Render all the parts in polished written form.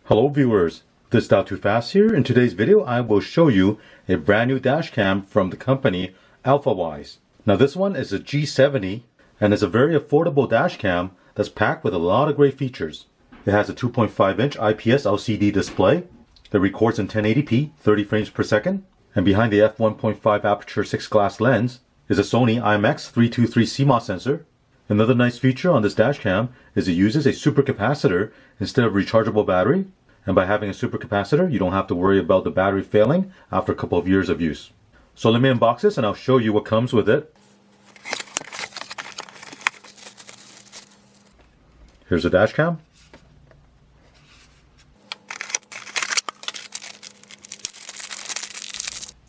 Hello viewers, this is Too Fast here. In today's video I will show you a brand new dash cam from the company Alfawise. Now this one is a G70 and is a very affordable dash cam that's packed with a lot of great features. It has a 2.5 inch IPS LCD display that records in 1080p 30 frames per second, and behind the f1.5 aperture 6 glass lens is a Sony IMX323 CMOS sensor. Another nice feature on this dash cam is it uses a supercapacitor instead of rechargeable battery. And by having a supercapacitor, you don't have to worry about the battery failing after a couple of years of use. So let me unbox this and I'll show you what comes with it. Here's the dash cam.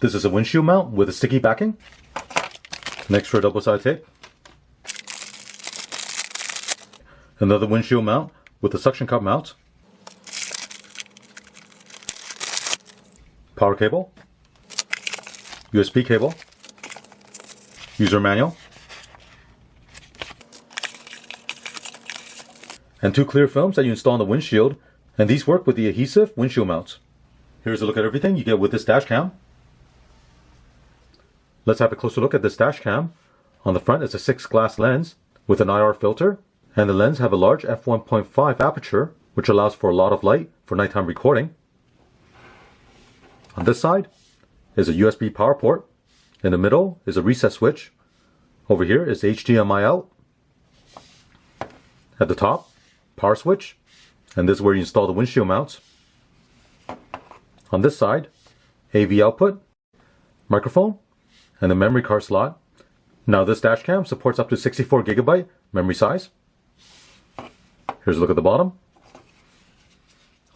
This is a windshield mount with a sticky backing. Next for a double-sided tape. Another windshield mount with a suction cup mount. Power cable, USB cable, user manual, and two clear films that you install on the windshield, and these work with the adhesive windshield mounts. Here's a look at everything you get with this dash cam. Let's have a closer look at this dash cam. On the front is a 6 glass lens with an IR filter, and the lens have a large f1.5 aperture, which allows for a lot of light for nighttime recording. On this side is a USB power port. In the middle is a reset switch. Over here is HDMI out. At the top, power switch. And this is where you install the windshield mounts. On this side, AV output, microphone, and a memory card slot. Now this dash cam supports up to 64 GB memory size. Here's a look at the bottom.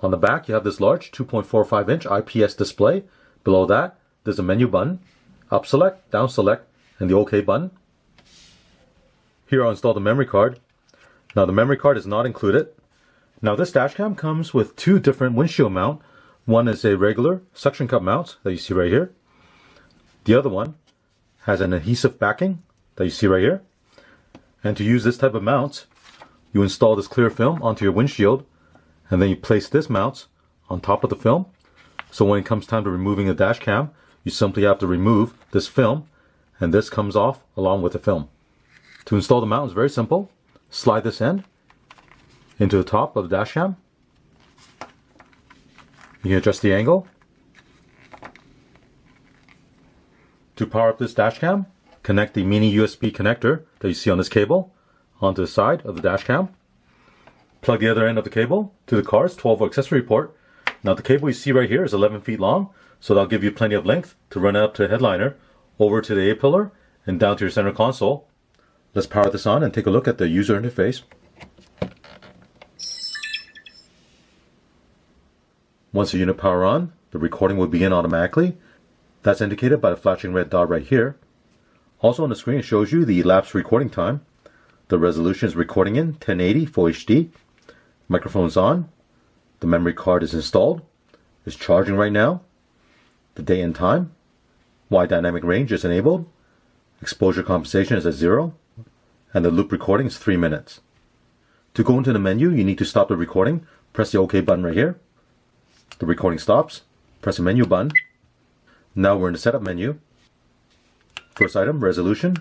On the back, you have this large 2.45 inch IPS display. Below that, there's a menu button, up select, down select, and the OK button. Here I'll install the memory card. Now the memory card is not included. Now this dash cam comes with two different windshield mount. One is a regular suction cup mount that you see right here. The other one has an adhesive backing that you see right here. And to use this type of mount, you install this clear film onto your windshield, and then you place this mount on top of the film. So when it comes time to removing the dash cam, you simply have to remove this film, and this comes off along with the film. To install the mount is very simple. Slide this end into the top of the dash cam. You can adjust the angle. To power up this dash cam, connect the mini USB connector that you see on this cable onto the side of the dash cam. Plug the other end of the cable to the car's 12-volt accessory port. Now the cable you see right here is 11 feet long, so that'll give you plenty of length to run up to the headliner, over to the A-pillar, and down to your center console. Let's power this on and take a look at the user interface. Once the unit power on, the recording will begin automatically. That's indicated by the flashing red dot right here. Also on the screen it shows you the elapsed recording time. The resolution is recording in 1080 Full HD. Microphone's on. The memory card is installed. It's charging right now. The date and time. Wide dynamic range is enabled. Exposure compensation is at 0. And the loop recording is 3 minutes. To go into the menu, you need to stop the recording. Press the OK button right here. The recording stops. Press the menu button. Now we're in the setup menu. First item, resolution.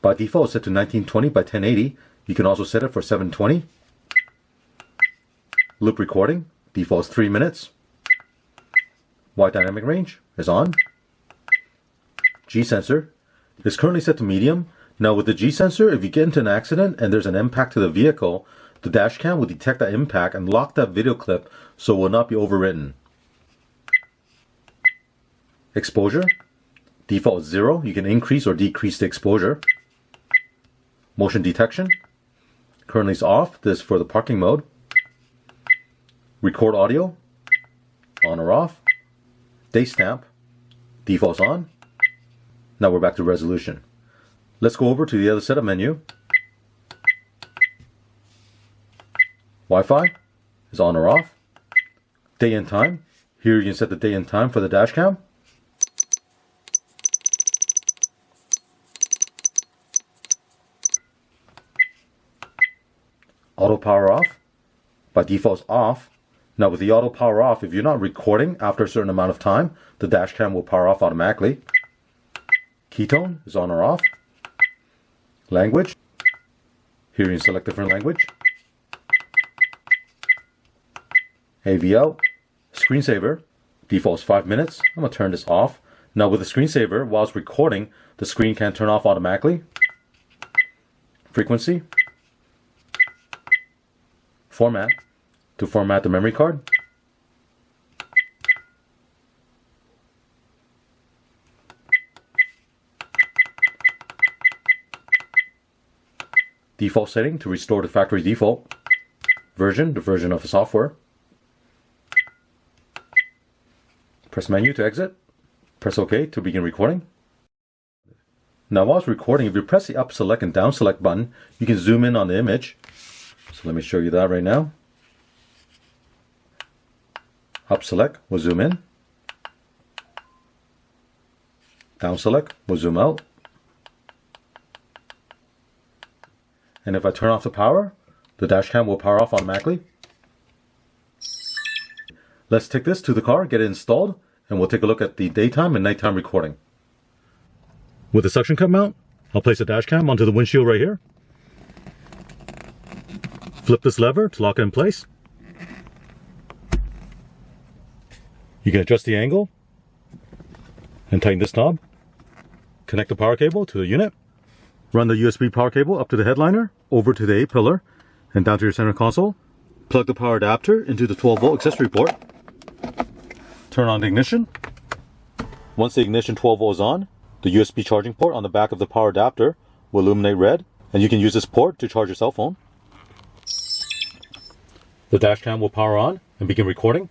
By default, it's set to 1920 by 1080. You can also set it for 720. Loop recording, default is 3 minutes. Wide dynamic range is on. G-sensor is currently set to medium. Now with the G-sensor, if you get into an accident and there's an impact to the vehicle, the dash cam will detect that impact and lock that video clip so it will not be overwritten. Exposure, default is 0. You can increase or decrease the exposure. Motion detection, currently is off. This is for the parking mode. Record audio, on or off. Date stamp, default's on. Now we're back to resolution. Let's go over to the other setup menu. Wi-Fi is on or off. Day and time. Here you can set the day and time for the dash cam. Auto power off. By default it's off. Now with the auto power off, if you're not recording after a certain amount of time, the dash cam will power off automatically. Keytone is on or off. Language. Here you select different language. AV out. Screensaver. Default is 5 minutes. I'm going to turn this off. Now with the screensaver, while it's recording, the screen can turn off automatically. Frequency. Format. To format the memory card. Default setting to restore the factory default. Version, the version of the software. Press menu to exit. Press OK to begin recording. Now while it's recording, if you press the up select and down select button, you can zoom in on the image. So let me show you that right now. Up select will zoom in. Down select will zoom out. And if I turn off the power, the dash cam will power off automatically. Let's take this to the car, get it installed, and we'll take a look at the daytime and nighttime recording. With the suction cup mount, I'll place the dash cam onto the windshield right here. Flip this lever to lock it in place. You can adjust the angle and tighten this knob. Connect the power cable to the unit. Run the USB power cable up to the headliner, over to the A-pillar, and down to your center console. Plug the power adapter into the 12-volt accessory port. Turn on the ignition. Once the ignition 12-volt is on, the USB charging port on the back of the power adapter will illuminate red, and you can use this port to charge your cell phone. The dash cam will power on and begin recording.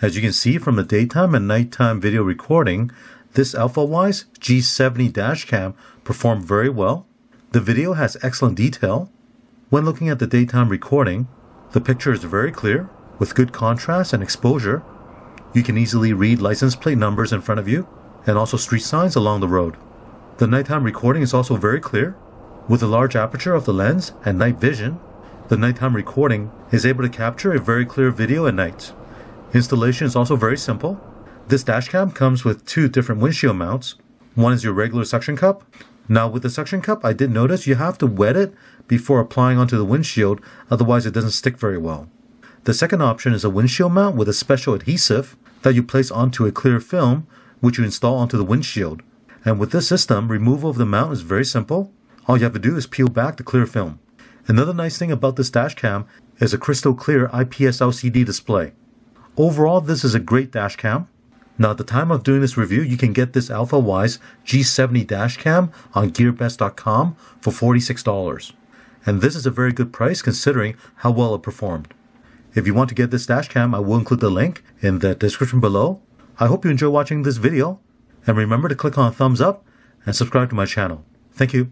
As you can see from the daytime and nighttime video recording, this Alfawise G70 dashcam performed very well. The video has excellent detail. When looking at the daytime recording, the picture is very clear with good contrast and exposure. You can easily read license plate numbers in front of you and also street signs along the road. The nighttime recording is also very clear. With the large aperture of the lens and night vision, the nighttime recording is able to capture a very clear video at night. Installation is also very simple. This dashcam comes with two different windshield mounts. One is your regular suction cup. Now with the suction cup, I did notice you have to wet it before applying onto the windshield, otherwise it doesn't stick very well. The second option is a windshield mount with a special adhesive that you place onto a clear film, which you install onto the windshield. And with this system, removal of the mount is very simple. All you have to do is peel back the clear film. Another nice thing about this Dashcam is a crystal clear IPS LCD display. Overall, this is a great Dashcam. Now at the time of doing this review, you can get this Alfawise G70 Dashcam on gearbest.com for $46. And this is a very good price considering how well it performed. If you want to get this Dashcam, I will include the link in the description below. I hope you enjoy watching this video, and remember to click on thumbs up and subscribe to my channel. Thank you.